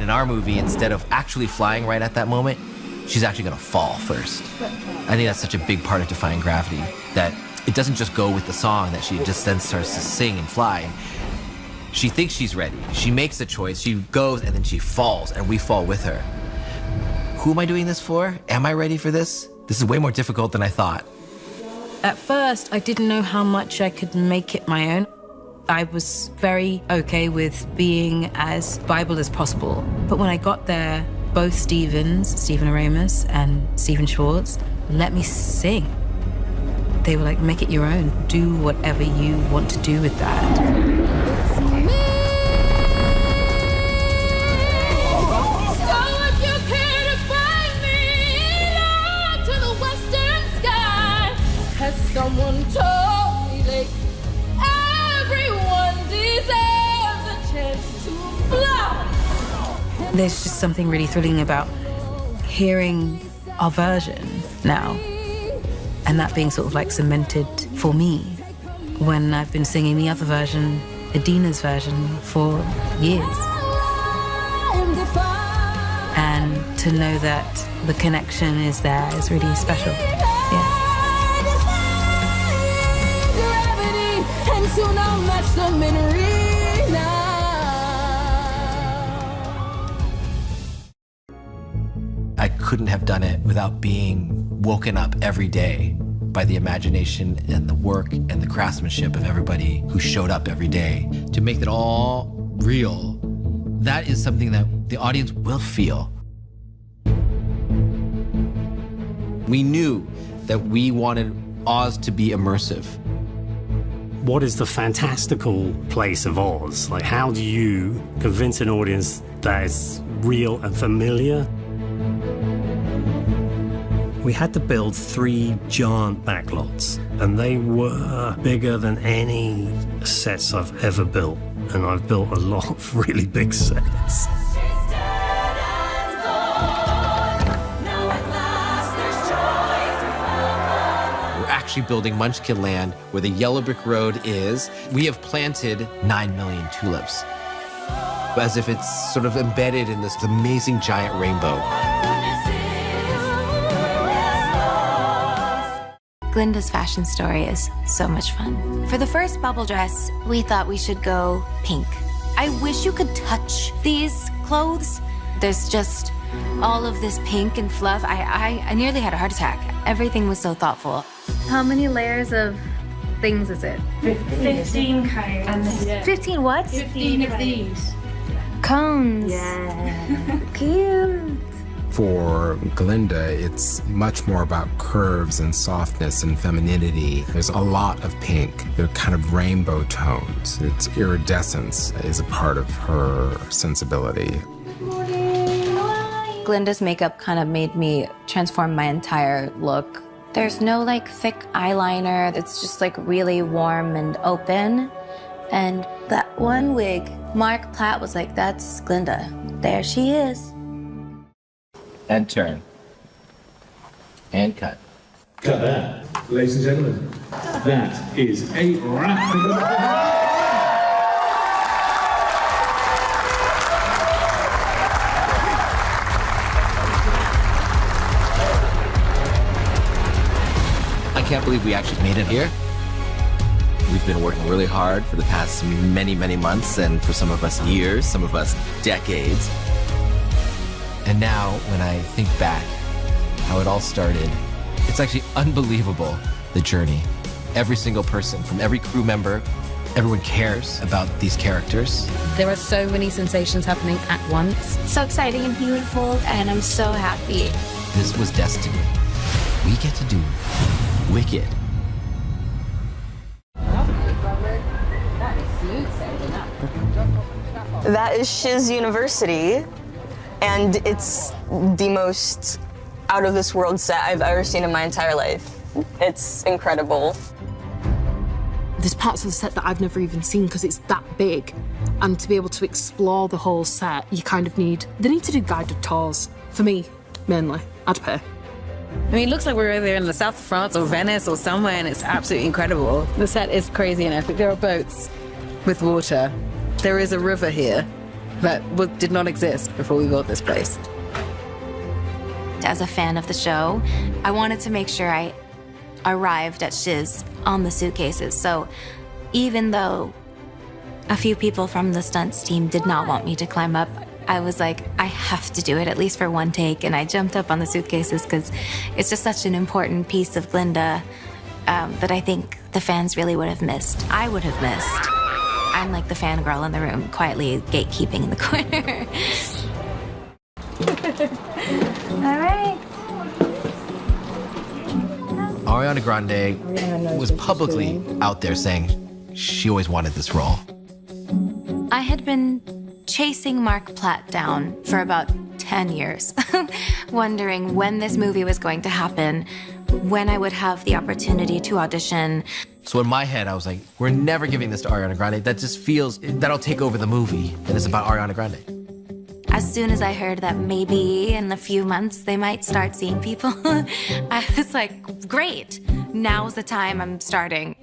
in our movie, instead of actually flying right at that moment, she's actually gonna fall first. I think that's such a big part of Defying Gravity, that it doesn't just go with the song, that she just then starts to sing and fly. She thinks she's ready. She makes a choice, she goes, and then she falls, and we fall with her. Who am I doing this for? Am I ready for this? This is way more difficult than I thought. At first, I didn't know how much I could make it my own. I was very okay with being as Bible as possible. But when I got there, both Stephen Aramis and Stephen Schwartz, let me sing. They were like, make it your own. Do whatever you want to do with that. Someone told me that everyone deserves a chance to fly. There's just something really thrilling about hearing our version now, and that being sort of like cemented for me when I've been singing the other version, Adina's version, for years. And to know that the connection is there is really special. Yeah. Soon I'll match them in arena. I couldn't have done it without being woken up every day by the imagination and the work and the craftsmanship of everybody who showed up every day. To make it all real, that is something that the audience will feel. We knew that we wanted Oz to be immersive. What is the fantastical place of Oz? Like, how do you convince an audience that it's real and familiar? We had to build 3 giant backlots, and they were bigger than any sets I've ever built. And I've built a lot of really big sets. Building Munchkin Land, where the yellow brick road is. We have planted 9 million tulips, as if it's sort of embedded in this amazing giant rainbow. Glinda's fashion story is so much fun. For the first bubble dress, we thought we should go pink. I wish you could touch these clothes. There's just all of this pink and fluff. I nearly had a heart attack. Everything was so thoughtful. How many layers of things is it? 15 cones. 15 what? 15 of these. Cones. Yeah. Cute. For Glinda, it's much more about curves and softness and femininity. There's a lot of pink. They're kind of rainbow tones. Its iridescence is a part of her sensibility. Glinda's makeup kind of made me transform my entire look. There's no like thick eyeliner. It's just like really warm and open. And that one wig, Mark Platt was like, that's Glinda. There she is. And turn. And cut. Cut that. Ladies and gentlemen, that is a wrap. I can't believe we actually made it here. We've been working really hard for the past many, many months, and for some of us years, some of us decades. And now, when I think back how it all started, it's actually unbelievable, the journey. Every single person, from every crew member, everyone cares about these characters. There are so many sensations happening at once. So exciting and beautiful, and I'm so happy. This was destiny. We get to do Wicked. That is Shiz University, and it's the most out-of-this-world set I've ever seen in my entire life. It's incredible. There's parts of the set that I've never even seen because it's that big, and to be able to explore the whole set, you kind of need... They need to do guided tours. For me, mainly. I'd pay. I mean, it looks like we're either in the south of France or Venice or somewhere, and it's absolutely incredible. The set is crazy and epic. There are boats with water. There is a river here. that did not exist before we built this place. As a fan of the show, I wanted to make sure I arrived at Shiz on the suitcases. So even though a few people from the stunts team did not want me to climb up, I was like, I have to do it at least for one take. And I jumped up on the suitcases because it's just such an important piece of Glinda that I think the fans really would have missed. I would have missed. I'm like the fangirl in the room, quietly gatekeeping in the corner. All right. Ariana Grande was publicly out there saying she always wanted this role. I had been chasing Mark Platt down for about 10 years, wondering when this movie was going to happen, when I would have the opportunity to audition. So in my head, I was like, we're never giving this to Ariana Grande. That just feels, that'll take over the movie, and it's about Ariana Grande. As soon as I heard that maybe in a few months they might start seeing people, I was like, great, now's the time I'm starting.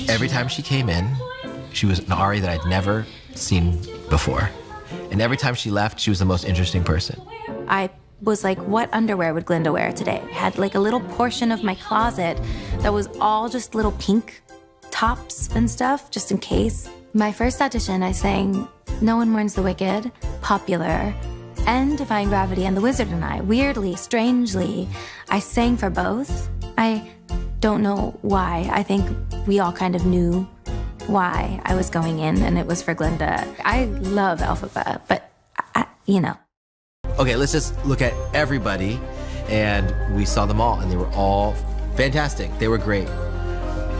Every time she came in, she was an Ari that I'd never seen before. And every time she left, she was the most interesting person. I was like, what underwear would Glinda wear today? I had like a little portion of my closet that was all just little pink tops and stuff, just in case. My first audition, I sang No One Mourns the Wicked, Popular, and Defying Gravity and The Wizard and I. Weirdly, strangely, I sang for both. I don't know why. I think we all kind of knew why I was going in, and it was for Glinda. I love Elphaba, but you know. Okay, let's just look at everybody, and we saw them all, and they were all fantastic. They were great.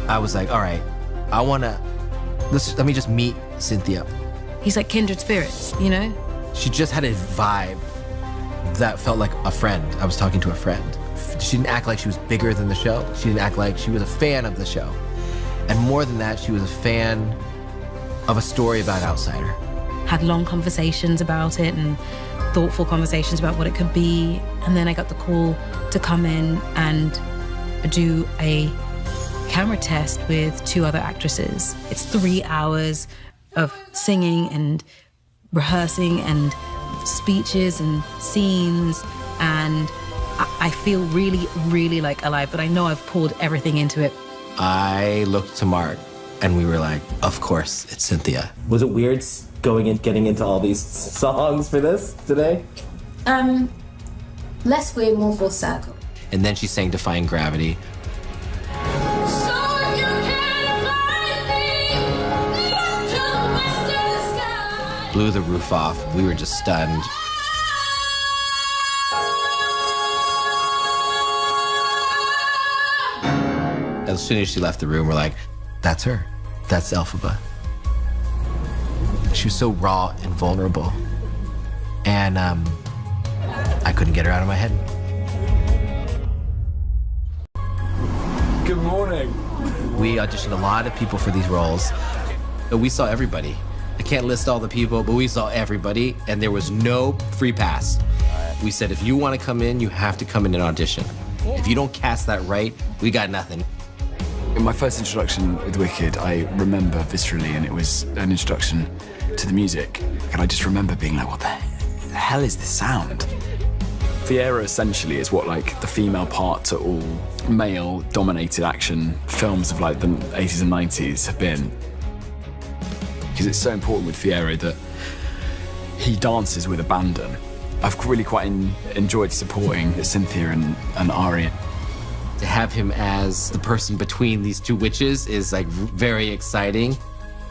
I was like, all right, let me just meet Cynthia. He's like kindred spirits, you know? She just had a vibe that felt like a friend. I was talking to a friend. She didn't act like she was bigger than the show. She didn't act like she was a fan of the show. And more than that, she was a fan of a story about an outsider. Had long conversations about it and thoughtful conversations about what it could be. And then I got the call to come in and do a camera test with 2 other actresses. It's 3 hours of singing and rehearsing and speeches and scenes, and I feel really, really like alive, but I know I've poured everything into it. I looked to Mark, and we were like, of course, it's Cynthia. Was it weird getting into all these songs for this today? Less weird, more full circle. And then she sang Defying Gravity. Blew the roof off. We were just stunned. As soon as she left the room, we're like, that's her. That's Elphaba. She was so raw and vulnerable. And I couldn't get her out of my head. Good morning. We auditioned a lot of people for these roles. We saw everybody. I can't list all the people, but we saw everybody, and there was no free pass. We said, if you want to come in, you have to come in and audition. If you don't cast that right, we got nothing. In my first introduction with Wicked, I remember viscerally, and it was an introduction to the music. And I just remember being like, what the hell is this sound? Fiero essentially is what like the female part to all male-dominated action films of like the 80s and 90s have been. Because it's so important with Fiero that he dances with abandon. I've really quite enjoyed supporting Cynthia and Arian. To have him as the person between these 2 witches is like very exciting.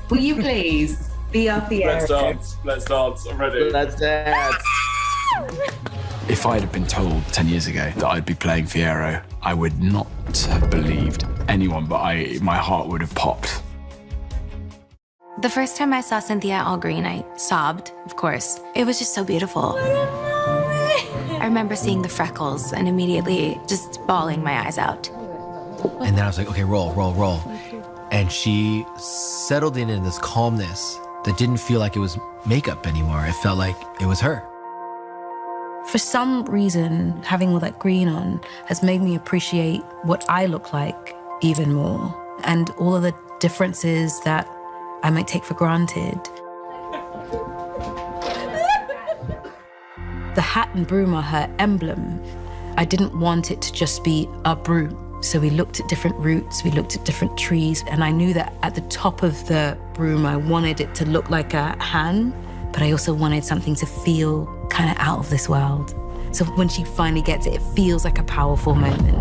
Will you please be our Fiero? Let's dance, I'm ready. Let's dance. If I'd have been told 10 years ago that I'd be playing Fiero, I would not have believed anyone, but my heart would have popped. The first time I saw Cynthia all green, I sobbed, of course. It was just so beautiful. I remember seeing the freckles and immediately just bawling my eyes out. And then I was like, okay, roll, roll, roll. And she settled in this calmness that didn't feel like it was makeup anymore. It felt like it was her. For some reason, having all that green on has made me appreciate what I look like even more, and all of the differences that I might take for granted. The hat and broom are her emblem. I didn't want it to just be a broom. So we looked at different roots, we looked at different trees, and I knew that at the top of the broom, I wanted it to look like a hand, but I also wanted something to feel kind of out of this world. So when she finally gets it, it feels like a powerful moment.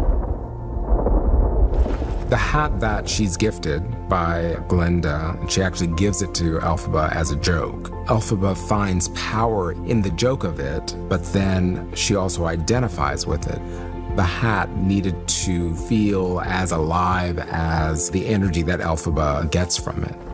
The hat that she's gifted by Glinda, she actually gives it to Elphaba as a joke. Elphaba finds power in the joke of it, but then she also identifies with it. The hat needed to feel as alive as the energy that Elphaba gets from it.